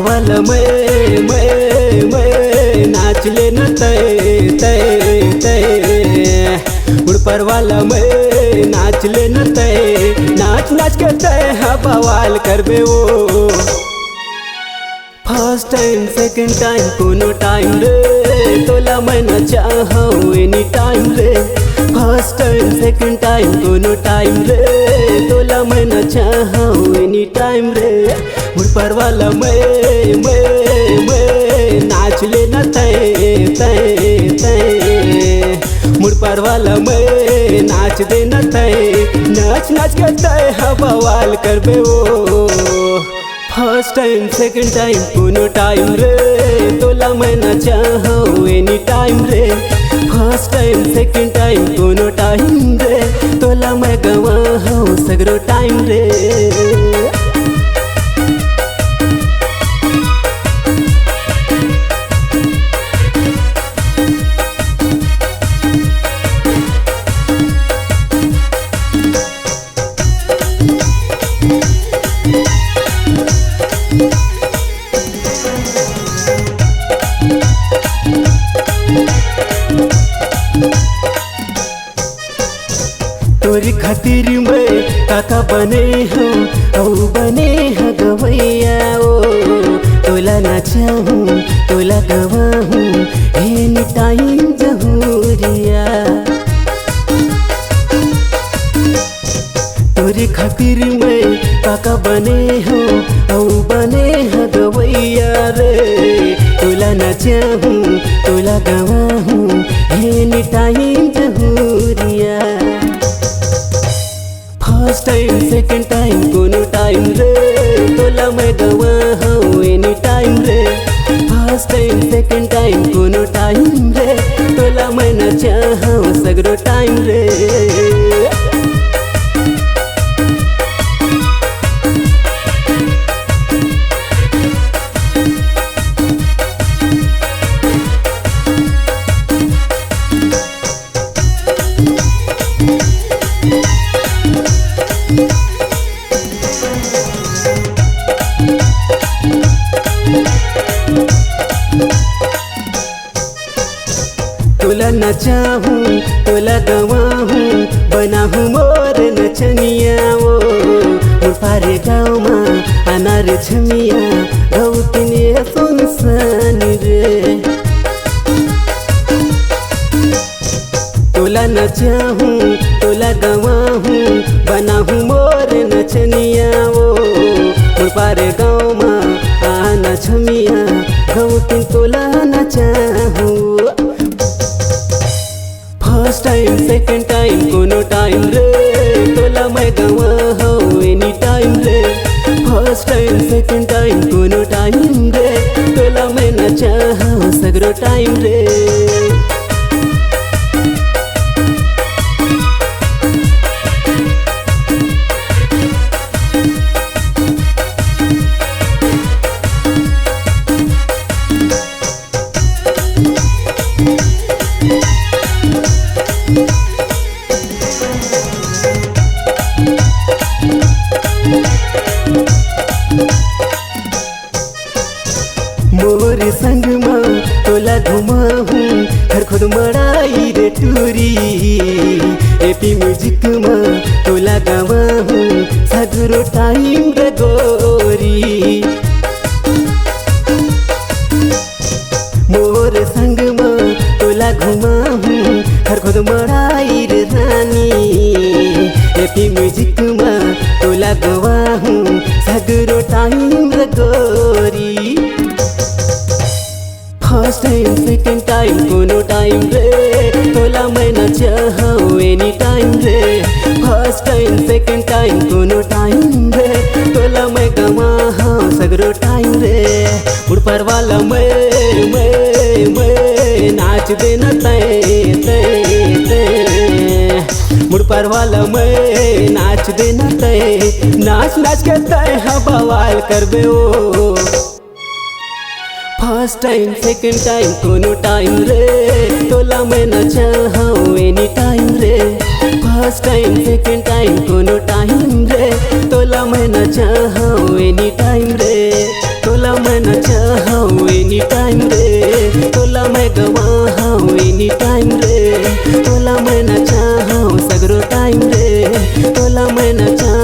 वाला मैं नाच लेना तय तय तय उड़ वाला मैं नाच लेना तय नाच नाच के तय बवाल करबे वो फर्स्ट टाइम सेकंड टाइम कोनो टाइम रे तोला मैं न चाहूँ एनी टाइम रे फर्स्ट टाइम सेकंड टाइम कोनो टाइम रे तोला मैं न चाहूँ एनी टाइम रे उड़ वाला मैं नाच लेना तय तय तय मुड़ वाला मैं नाच देना तय नाच नाच के तय बवाल करबे वो फर्स्ट टाइम सेकंड टाइम कोनो टाइम रे तोला मैं न चाहूँ एनी टाइम रे फर्स्ट टाइम सेकंड टाइम कोनो टाइम रे तोला मैं गवाहूँ सगरो टाइम रे। तोरी खातिर मैं काका बने हूँ औ बने ह गवैया ओ तोला ना चाहूँ तोला गवाहूँ एनी टाइम जहूरिया तोरी खातिर मैं काका बने हूँ औ बने ह गवैया रे तोला ना चाहूँ तोला गवाहूँ एनी टाइम जहूरिया फर्स्ट टाइम सेकंड टाइम कोनो टाइम रे तोला मैं गवाहूँ एनी टाइम रे फर्स्ट टाइम सेकंड टाइम कोनो टाइम रे तोला मैं न चाहूँ सगरो टाइम रे। तोला न चाहूँ तोला गवाहूँ बनाहूँ मोर नचनिया वो मुफारे गाँव में अनार छमिया गौतने सुनसान रे तोला न चाहूँ तोला गवाहूँ बनाहूँ मोर नचनिया वो मुफारे गाँव में आना छमिया गौतन तोला न चाहूँ फर्स्ट टाइम सेकंड टाइम कोनो टाइम रे तोला मैं गवाहूँ एनी टाइम रे फर्स्ट टाइम सेकंड टाइम कोनो टाइम रे तोला मैं न चाहूँ सगरो टाइम रे। मोर संग में तोला घुमाहूँ हर खुद मड़ाई रे टूरी एपी म्यूजिक में तोला गवाहूँ सगरो टाइम रे गोरी मोर संग में तोला घुमाहूँ हर खुद मड़ाई रे रानी एपी म्यूजिक में तोला गवाहूँ सगरो टाइम रे गोरी फर्स्ट टाइम सेकंड टाइम कोनो टाइम रे तोला मैं न चाहूँ एनी टाइम रे फर्स्ट टाइम सेकंड टाइम कोनो टाइम रे सगरो टाइम रे ऊपर वाला मैं नाच देना ते मुड़पर वाला मैं नाच देना ते नाच नाच के तय हाँ बवाल करबे ओ फर्स्ट टाइम सेकंड टाइम कोनो टाइम रे तोला मैं न चाहूँ एनी टाइम रे फर्स्ट टाइम सेकंड टाइम कोनो टाइम रे तोला मैं न चाहूँ एनी टाइम रे तोला मैं न चाहूँ एनी टाइम रे तोला मैं गवाहूँ एनी टाइम रे तोला मैं न चाहूँ सगरो टाइम रे तोला मैं न चाहूँ